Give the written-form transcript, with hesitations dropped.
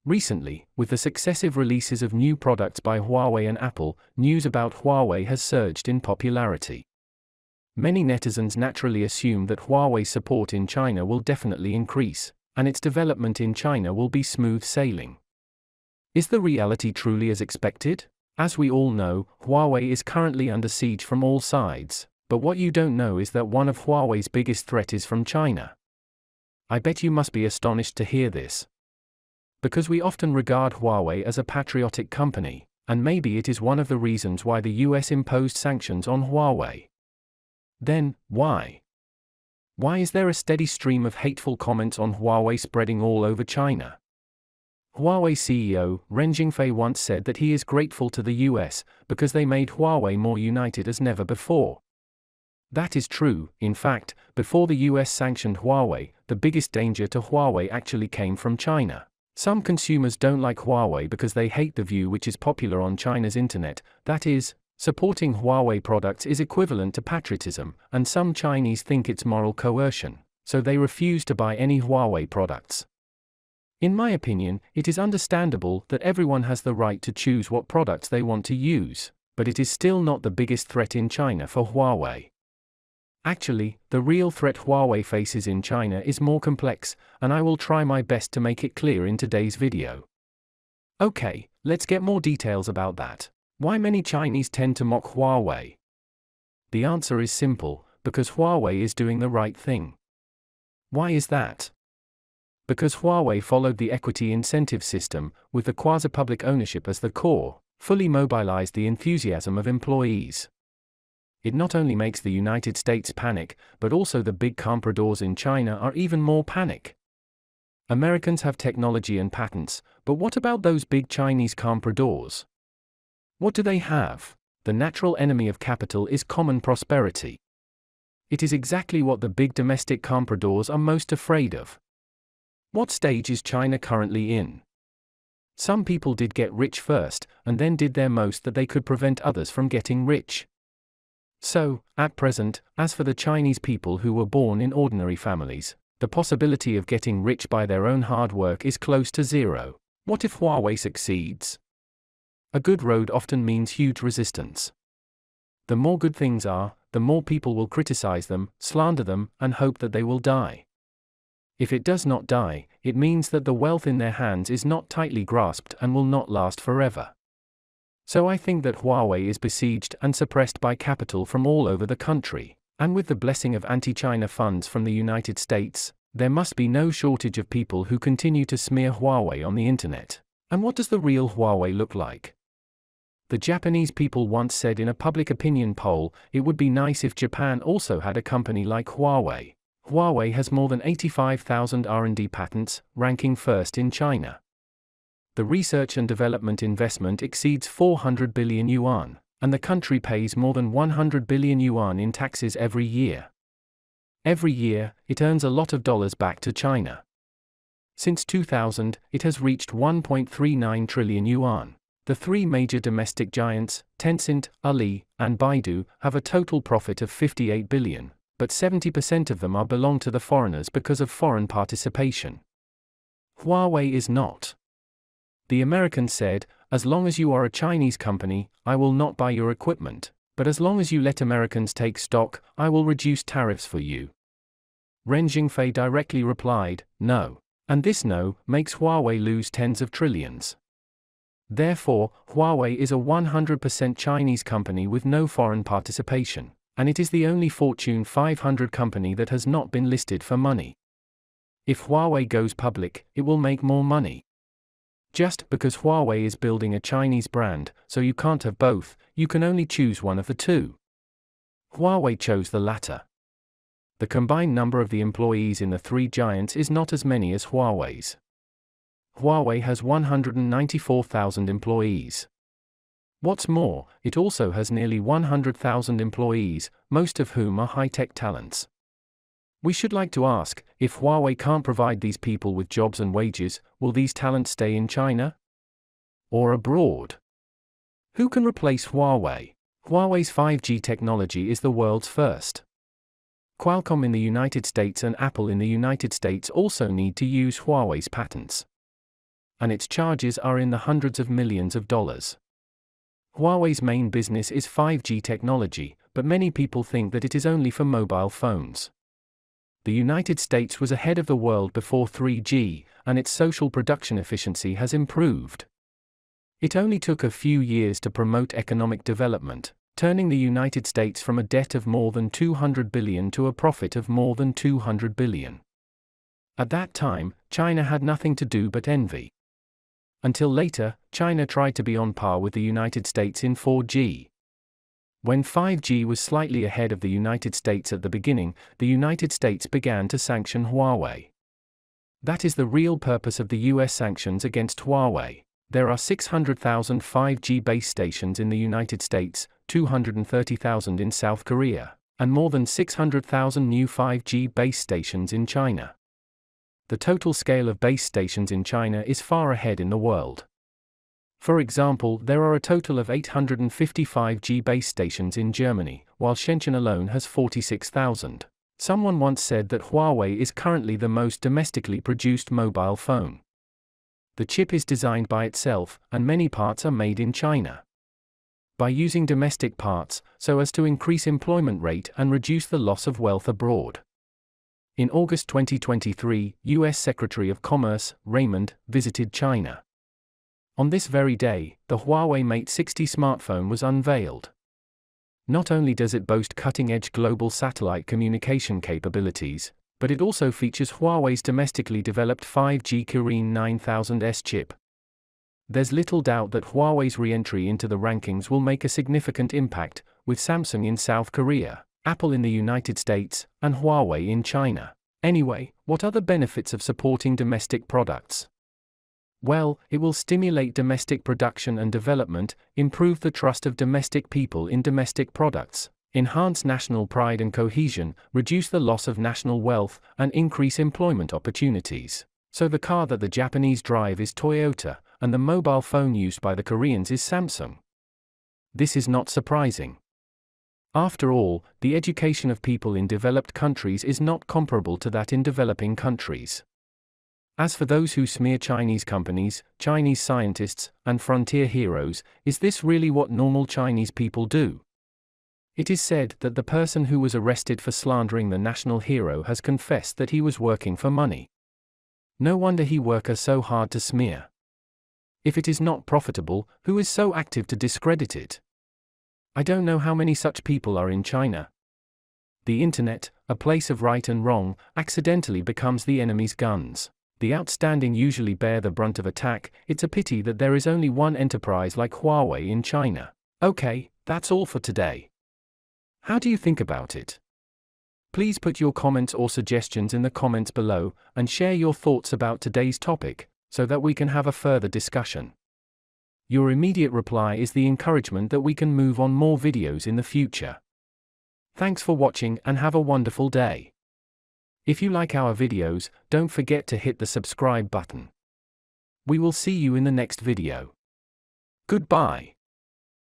Recently, with the successive releases of new products by Huawei and Apple, news about Huawei has surged in popularity. Many netizens naturally assume that Huawei's support in China will definitely increase, and its development in China will be smooth sailing. Is the reality truly as expected? As we all know, Huawei is currently under siege from all sides, but what you don't know is that one of Huawei's biggest threats is from China. I bet you must be astonished to hear this. Because we often regard Huawei as a patriotic company, and maybe it is one of the reasons why the US imposed sanctions on Huawei. Then, why? Why is there a steady stream of hateful comments on Huawei spreading all over China? Huawei CEO Ren Zhengfei once said that he is grateful to the US because they made Huawei more united as never before. That is true. In fact, before the US sanctioned Huawei, the biggest danger to Huawei actually came from China. Some consumers don't like Huawei because they hate the view which is popular on China's internet, that is, supporting Huawei products is equivalent to patriotism, and some Chinese think it's moral coercion, so they refuse to buy any Huawei products. In my opinion, it is understandable that everyone has the right to choose what products they want to use, but it is still not the biggest threat in China for Huawei. Actually, the real threat Huawei faces in China is more complex, and I will try my best to make it clear in today's video. Okay, let's get more details about that. Why many Chinese tend to mock Huawei? The answer is simple, because Huawei is doing the right thing. Why is that? Because Huawei followed the equity incentive system, with the quasi-public ownership as the core, fully mobilized the enthusiasm of employees. It not only makes the United States panic, but also the big compradors in China are even more panic. Americans have technology and patents, but what about those big Chinese compradors? What do they have? The natural enemy of capital is common prosperity. It is exactly what the big domestic compradors are most afraid of. What stage is China currently in? Some people did get rich first, and then did their most that they could prevent others from getting rich. So, at present, as for the Chinese people who were born in ordinary families, the possibility of getting rich by their own hard work is close to zero. What if Huawei succeeds? A good road often means huge resistance. The more good things are, the more people will criticize them, slander them, and hope that they will die. If it does not die, it means that the wealth in their hands is not tightly grasped and will not last forever. So I think that Huawei is besieged and suppressed by capital from all over the country, and with the blessing of anti-China funds from the United States, there must be no shortage of people who continue to smear Huawei on the internet. And what does the real Huawei look like? The Japanese people once said in a public opinion poll, it would be nice if Japan also had a company like Huawei. Huawei has more than 85,000 R&D patents, ranking first in China. The research and development investment exceeds 400 billion yuan, and the country pays more than 100 billion yuan in taxes every year. Every year, it earns a lot of dollars back to China. Since 2000, it has reached 1.39 trillion yuan. The three major domestic giants, Tencent, Ali, and Baidu, have a total profit of 58 billion, but 70% of them belong to the foreigners because of foreign participation. Huawei is not. The American said, as long as you are a Chinese company, I will not buy your equipment, but as long as you let Americans take stock, I will reduce tariffs for you. Ren Zhengfei directly replied, no. And this no makes Huawei lose tens of trillions. Therefore, Huawei is a 100% Chinese company with no foreign participation, and it is the only Fortune 500 company that has not been listed for money. If Huawei goes public, it will make more money. Just because Huawei is building a Chinese brand, so you can't have both, you can only choose one of the two. Huawei chose the latter. The combined number of the employees in the three giants is not as many as Huawei's. Huawei has 194,000 employees. What's more, it also has nearly 100,000 employees, most of whom are high-tech talents. We should like to ask, if Huawei can't provide these people with jobs and wages, will these talents stay in China? Or abroad? Who can replace Huawei? Huawei's 5G technology is the world's first. Qualcomm in the United States and Apple in the United States also need to use Huawei's patents. and its charges are in the hundreds of millions of dollars. Huawei's main business is 5G technology, but many people think that it is only for mobile phones. The United States was ahead of the world before 3G, and its social production efficiency has improved. It only took a few years to promote economic development, turning the United States from a debt of more than $200 billion to a profit of more than $200 billion. At that time, China had nothing to do but envy. Until later, China tried to be on par with the United States in 4G. When 5G was slightly ahead of the United States at the beginning, the United States began to sanction Huawei. That is the real purpose of the US sanctions against Huawei. There are 600,000 5G base stations in the United States, 230,000 in South Korea, and more than 600,000 new 5G base stations in China. The total scale of base stations in China is far ahead in the world. For example, there are a total of 850 5G base stations in Germany, while Shenzhen alone has 46,000. Someone once said that Huawei is currently the most domestically produced mobile phone. The chip is designed by itself, and many parts are made in China. By using domestic parts, so as to increase employment rate and reduce the loss of wealth abroad. In August 2023, U.S. Secretary of Commerce, Raymond, visited China. On this very day, the Huawei Mate 60 smartphone was unveiled. Not only does it boast cutting-edge global satellite communication capabilities, but it also features Huawei's domestically developed 5G Kirin 9000S chip. There's little doubt that Huawei's re-entry into the rankings will make a significant impact, with Samsung in South Korea, Apple in the United States, and Huawei in China. Anyway, what are the benefits of supporting domestic products? Well, it will stimulate domestic production and development, improve the trust of domestic people in domestic products, enhance national pride and cohesion, reduce the loss of national wealth, and increase employment opportunities. So the car that the Japanese drive is Toyota, and the mobile phone used by the Koreans is Samsung. This is not surprising. After all, the education of people in developed countries is not comparable to that in developing countries. As for those who smear Chinese companies, Chinese scientists, and frontier heroes, is this really what normal Chinese people do? It is said that the person who was arrested for slandering the national hero has confessed that he was working for money. No wonder he works so hard to smear. If it is not profitable, who is so active to discredit it? I don't know how many such people are in China. The internet, a place of right and wrong, accidentally becomes the enemy's guns. The outstanding usually bear the brunt of attack. It's a pity that there is only one enterprise like Huawei in China. Okay, that's all for today. How do you think about it? Please put your comments or suggestions in the comments below, and share your thoughts about today's topic, so that we can have a further discussion. Your immediate reply is the encouragement that we can move on more videos in the future. Thanks for watching and have a wonderful day. If you like our videos, don't forget to hit the subscribe button. We will see you in the next video. Goodbye.